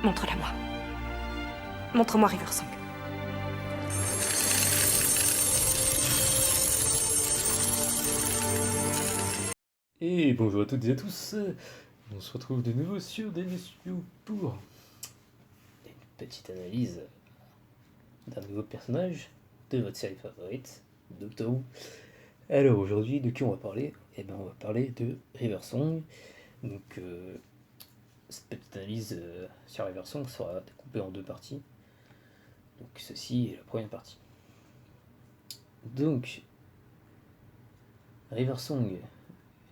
Montre-la moi. Montre-moi Riversong. Et bonjour à toutes et à tous, on se retrouve de nouveau sur DNSU pour une petite analyse d'un nouveau personnage de votre série favorite, Doctor Who. Alors aujourd'hui, de qui on va parler? Eh ben on va parler de Riversong. Donc cette petite analyse sur Riversong sera découpée en deux parties. Donc ceci est la première partie. Donc Riversong,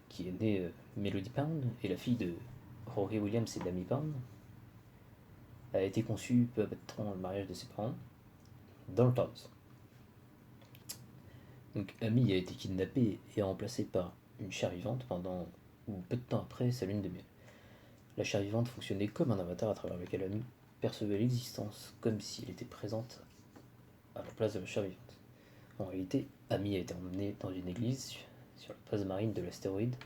qui est née Melody Pound, est la fille de Rory Williams et d'Amy Pound, a été conçue peu après le mariage de ses parents dans le TARDIS. Donc Amy a été kidnappée et remplacée par une chair vivante pendant, ou peu de temps après, sa lune de miel. La chair vivante fonctionnait comme un avatar à travers lequel Amy percevait l'existence comme si elle était présente à la place de la chair vivante. En réalité, Amy a été emmenée dans une église sur la base marine de l'astéroïde,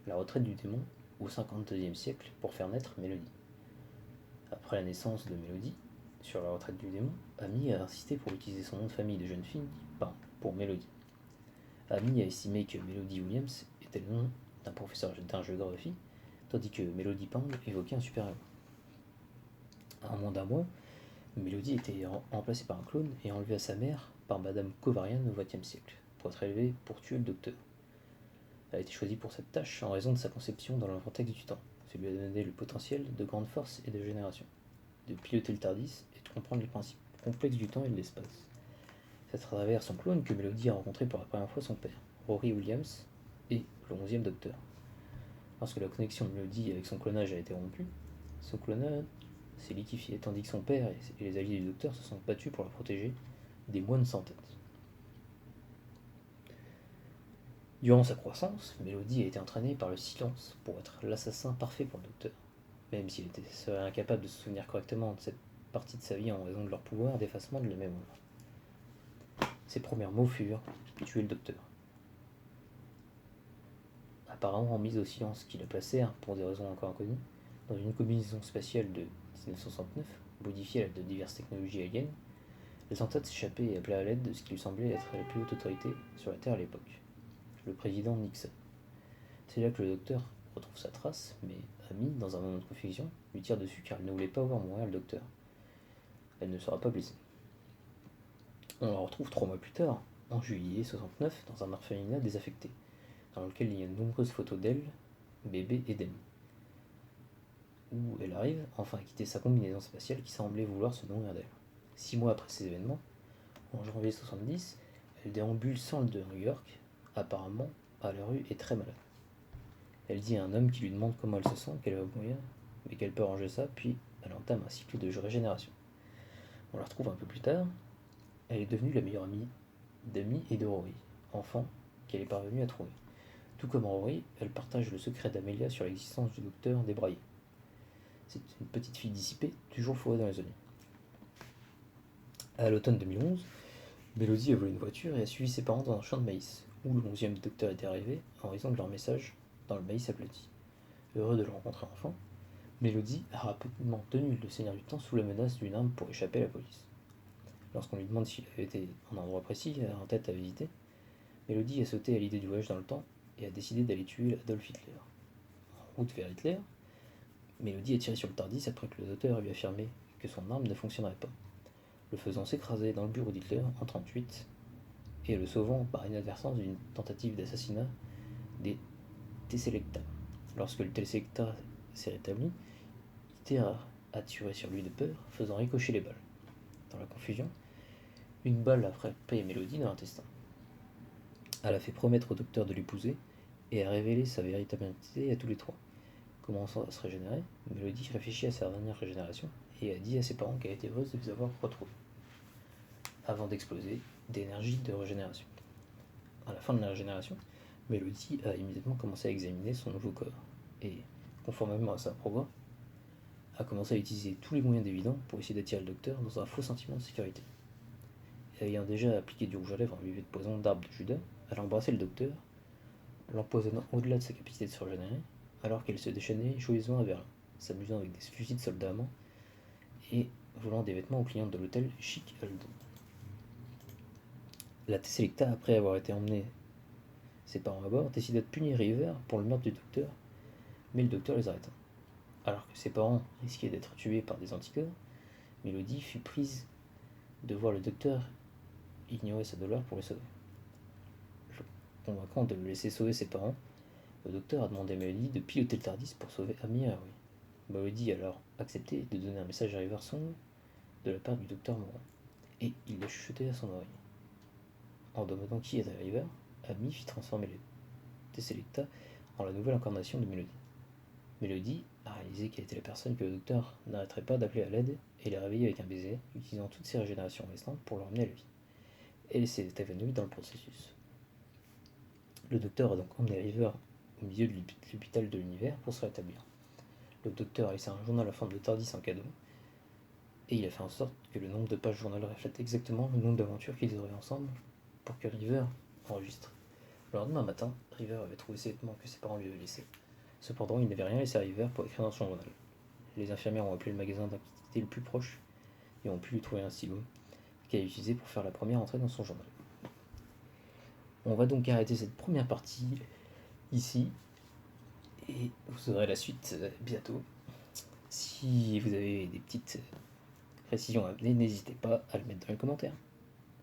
la retraite du démon, au 52e siècle, pour faire naître Mélodie. Après la naissance de Mélodie, sur la retraite du démon, Amy a insisté pour utiliser son nom de famille de jeune fille, pour Mélodie. Amy a estimé que Melody Williams était le nom d'un professeur d'un géographie, tandis que Melody Pound évoquait un super-héros. En moins d'un mois, Melody était remplacée par un clone et enlevée à sa mère par Madame Kovarian au XXe siècle, pour être élevée pour tuer le docteur. Elle a été choisie pour cette tâche en raison de sa conception dans le vortex du temps. Ce lui a donné le potentiel de grande force et de génération, de piloter le TARDIS et de comprendre les principes complexes du temps et de l'espace. C'est à travers son clone que Melody a rencontré pour la première fois son père, Rory Williams, et le 11e docteur. Lorsque la connexion de Melody avec son clonage a été rompue, son clonage s'est liquéfié, tandis que son père et les alliés du docteur se sont battus pour la protéger des moines sans tête. Durant sa croissance, Melody a été entraînée par le silence pour être l'assassin parfait pour le docteur, même s'il serait incapable de se souvenir correctement de cette partie de sa vie en raison de leur pouvoir d'effacement de la mémoire. Ses premiers mots furent « tuer le docteur ». Apparemment mise au silence qui la placèrent, pour des raisons encore inconnues, dans une combinaison spatiale de 1969, modifiée à l'aide de diverses technologies aliens, laissant Todd s'échapper et appeler à l'aide de ce qui lui semblait être la plus haute autorité sur la Terre à l'époque, le président Nixon. C'est là que le docteur retrouve sa trace, mais Amy, dans un moment de confusion, lui tire dessus car elle ne voulait pas voir mourir le docteur. Elle ne sera pas blessée. On la retrouve 3 mois plus tard, en juillet 69, dans un orphelinat désaffecté, dans lequel il y a de nombreuses photos d'elle, bébé et d'Amy, où elle arrive enfin à quitter sa combinaison spatiale qui semblait vouloir se nourrir d'elle. 6 mois après ces événements, en janvier 70, elle déambule sans le de New York, apparemment à la rue et très malade. Elle dit à un homme qui lui demande comment elle se sent, qu'elle va mourir, mais qu'elle peut arranger ça, puis elle entame un cycle de régénération. On la retrouve un peu plus tard, elle est devenue la meilleure amie d'Amy et de Rory, enfant qu'elle est parvenue à trouver. Tout comme Rory, elle partage le secret d'Amelia sur l'existence du docteur débraillé. C'est une petite fille dissipée, toujours fourrée dans les oignons. À l'automne 2011, Melody a volé une voiture et a suivi ses parents dans un champ de maïs, où le 11e docteur était arrivé en raison de leur message dans le maïs aplati. Heureux de le rencontrer enfin, Melody a rapidement tenu le Seigneur du Temps sous la menace d'une arme pour échapper à la police. Lorsqu'on lui demande s'il avait été en un endroit précis en tête à visiter, Melody a sauté à l'idée du voyage dans le temps et a décidé d'aller tuer Adolf Hitler. En route vers Hitler, Melody a tiré sur le TARDIS après que le docteur lui a affirmé que son arme ne fonctionnerait pas, le faisant s'écraser dans le bureau d'Hitler en 1938 et le sauvant par inadvertance d'une tentative d'assassinat des Tesselecta. Lorsque le Tesselecta s'est rétabli, Hitler a tiré sur lui de peur, faisant ricocher les balles. Dans la confusion, une balle a frappé Melody dans l'intestin. Elle a fait promettre au docteur de l'épouser et a révélé sa véritable identité à tous les trois. Commençant à se régénérer, Melody réfléchit à sa dernière régénération et a dit à ses parents qu'elle était heureuse de les avoir retrouvés, avant d'exploser d'énergie de régénération. À la fin de la régénération, Melody a immédiatement commencé à examiner son nouveau corps et, conformément à sa programme, a commencé à utiliser tous les moyens évidents pour essayer d'attirer le docteur dans un faux sentiment de sécurité. Et ayant déjà appliqué du rouge à lèvres imbibé de poison d'arbre de Judas, elle a embrassé le docteur, l'empoisonnant au-delà de sa capacité de se régénérer, alors qu'elle se déchaînait joyeusement à Berlin, s'amusant avec des fusils de soldats allemands et volant des vêtements aux clientes de l'hôtel Chic Held. La Tesselecta, après avoir été emmenée ses parents à bord, décida de punir River pour le meurtre du docteur, mais le docteur les arrêta. Alors que ses parents risquaient d'être tués par des anticorps, Mélodie fut prise de voir le docteur ignorer sa douleur pour les sauver. Convaincant de le laisser sauver ses parents, le docteur a demandé à Mélodie de piloter le TARDIS pour sauver Amy et Harry. Mélodie a alors accepté de donner un message à River Song de la part du docteur mourant, et il l'a chuchoté à son oreille. En demandant qui était River, Amy fit transformer les Tesselecta en la nouvelle incarnation de Mélodie. Mélodie a réalisé qu'elle était la personne que le docteur n'arrêterait pas d'appeler à l'aide et l'a réveillée avec un baiser, utilisant toutes ses régénérations restantes pour le ramener à la vie. Elle s'est évanouie dans le processus. Le docteur a donc emmené River au milieu de l'hôpital de l'univers pour se rétablir. Le docteur a laissé un journal à forme de TARDIS en cadeau, et il a fait en sorte que le nombre de pages du journal reflète exactement le nombre d'aventures qu'ils auraient ensemble pour que River enregistre. Le lendemain matin, River avait trouvé ses vêtements que ses parents lui avaient laissés. Cependant, il n'avait rien laissé à River pour écrire dans son journal. Les infirmières ont appelé le magasin d'antiquité le plus proche et ont pu lui trouver un stylo qu'elle a utilisé pour faire la première entrée dans son journal. On va donc arrêter cette première partie ici et vous aurez la suite bientôt. Si vous avez des petites précisions à amener, n'hésitez pas à le mettre dans les commentaires.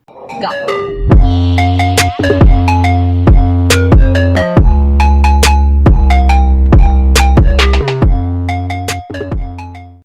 Go.